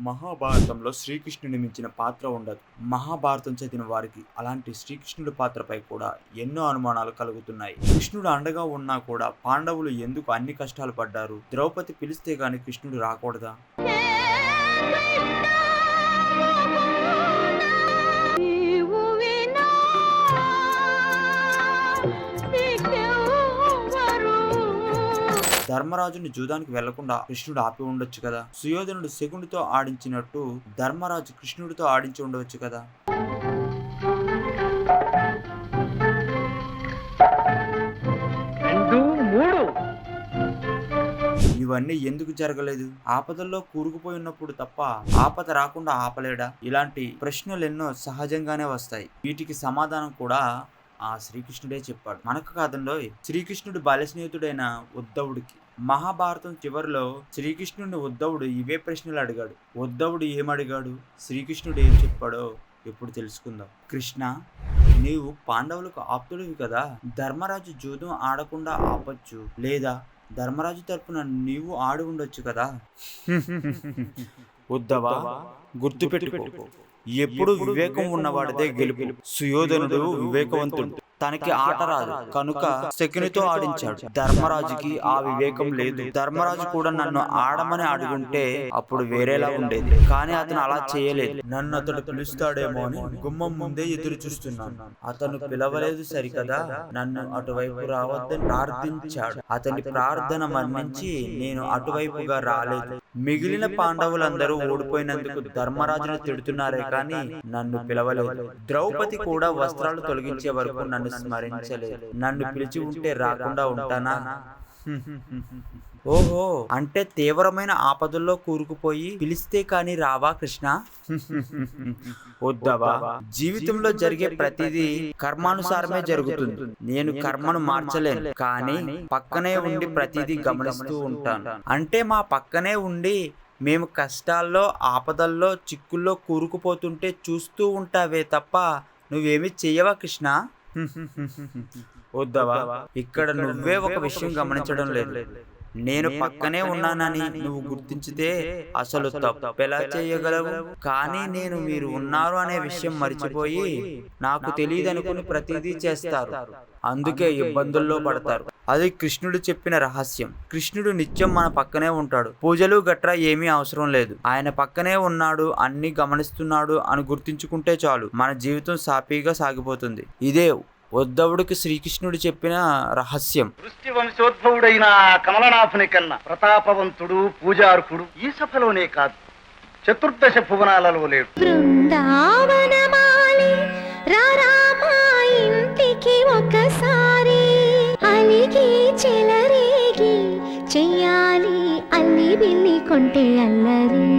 మహాభారతంలో శ్రీకృష్ణుని మించిన పాత్ర ఉండదు. మహాభారతం చదివిన వారికి అలాంటి శ్రీకృష్ణుడి పాత్రపై కూడా ఎన్నో అనుమానాలు కలుగుతున్నాయి. కృష్ణుడు అండగా ఉన్నా కూడా పాండవులు ఎందుకు అన్ని కష్టాలు పడ్డారు? ద్రౌపది పిలిస్తే గాని కృష్ణుడు రాకూడదా? ధర్మరాజుని జూదానికి వెళ్లకుండా కృష్ణుడు ఆపి ఉండొచ్చు కదా. సుయోధనుడు శకునితో ఆడించినట్టు ధర్మరాజు కృష్ణుడితో ఆడించి ఉండవచ్చు కదా. ఇవన్నీ ఎందుకు జరగలేదు? ఆపదల్లో కూరుకుపోయి ఉన్నప్పుడు తప్ప ఆపద రాకుండా ఆపలేడా? ఇలాంటి ప్రశ్నలు ఎన్నో సహజంగానే వస్తాయి. వీటికి సమాధానం కూడా ఆ శ్రీకృష్ణుడే చెప్పాడు. మనకు కాదంలో శ్రీకృష్ణుడు బాల్య స్నేహితుడైన ఉద్ధవుడికి మహాభారతం చివరిలో శ్రీకృష్ణుడిని ఉద్ధవుడు ఇవే ప్రశ్నలు అడిగాడు. ఉద్ధవుడు ఏమడిగాడు, శ్రీకృష్ణుడు ఏం చెప్పాడో ఇప్పుడు తెలుసుకుందాం. కృష్ణ, నీవు పాండవులకు ఆప్తుడివి కదా. ధర్మరాజు జూదం ఆడకుండా ఆపచ్చు, లేదా ధర్మరాజు తరపున నీవు ఆడి ఉండొచ్చు కదా. ఉద్ధవ, గుర్తుపెట్టుకో, ఎప్పుడు వివేకం ఉన్నవాడిదే గెలుపు. సుయోధనుడు వివేకవంతుడు, తనకి ఆట రాదు కనుక శకునితో ఆడించాడు. ధర్మరాజుకి ఆ వివేకం లేదు. ధర్మరాజు కూడా నన్ను ఆడమని అడుగుంటే అప్పుడు వేరేలా ఉండేది, కానీ అతను అలా చేయలేదు. నన్ను అతడు పిలుస్తాడేమో అని గుమ్మం ముందే ఎదురు చూస్తున్నాను. అతను పిలవలేదు సరికదా, నన్ను అటువైపు రావద్దని ప్రార్థించాడు. అతని ప్రార్థన మన్నించి నేను అటువైపుగా రాలేదు. మిగిలిన పాండవులందరూ ఓడిపోయినందుకు ధర్మరాజును తిడుతున్నారే కానీ నన్ను పిలవలేదు. ద్రౌపది కూడా వస్త్రాలు తొలగించే వరకు నన్ను స్మరించలేదు. నన్ను పిలిచి ఉంటే రాకుండా ఉంటానా? ఓహో, అంటే తీవ్రమైన ఆపదల్లో కూరుకుపోయి పిలిస్తే కాని రావా కృష్ణ? ఉద్ధవ, జీవితంలో జరిగే ప్రతిదీ కర్మానుసారమే జరుగుతుంది. నేను కర్మను మార్చలేను, కానీ పక్కనే ఉండి ప్రతిదీ గమనిస్తూ ఉంటాను. అంటే మా పక్కనే ఉండి మేము కష్టాల్లో, ఆపదల్లో, చిక్కుల్లో కూరుకుపోతుంటే చూస్తూ ఉంటావే తప్ప నువ్వేమీ చెయ్యవా కృష్ణ? ఉద్ధవ, ఇక్కడ నువ్వే ఒక విషయం గమనించడం లేదు. నేను పక్కనే ఉన్నానని నువ్వు గుర్తించితే అసలు తప్పెలా చేయగలవు? కానీ నేను మీరు ఉన్నారు అనే విషయం మర్చిపోయి నాకు తెలియదనుకుని ప్రతిదీ చేస్తారు. అందుకే ఇబ్బందుల్లో పడతారు. అది కృష్ణుడు చెప్పిన రహస్యం. కృష్ణుడు నిత్యం మన పక్కనే ఉంటాడు. పూజలు గట్రా ఏమీ అవసరం లేదు. ఆయన పక్కనే ఉన్నాడు, అన్ని గమనిస్తున్నాడు అని గుర్తించుకుంటే చాలు, మన జీవితం సాఫీగా సాగిపోతుంది. ఇదే ఉద్ధవుడికి శ్రీకృష్ణుడు చెప్పిన రహస్యం. దృష్టి వంశోద్భవుడైన కమలనాథుని కన్నా ప్రతాపవంతుడు, పూజార్కుడు ఈ సభలోనే కాదు, చతుర్దశ భువనాలలో లేడు. బృందావనమాలి రారామా ఇంటికి ఒకసారి, అలిగి చెలరేగి చెయ్యాలి అల్లి బిల్లి కొంటే అల్లరి.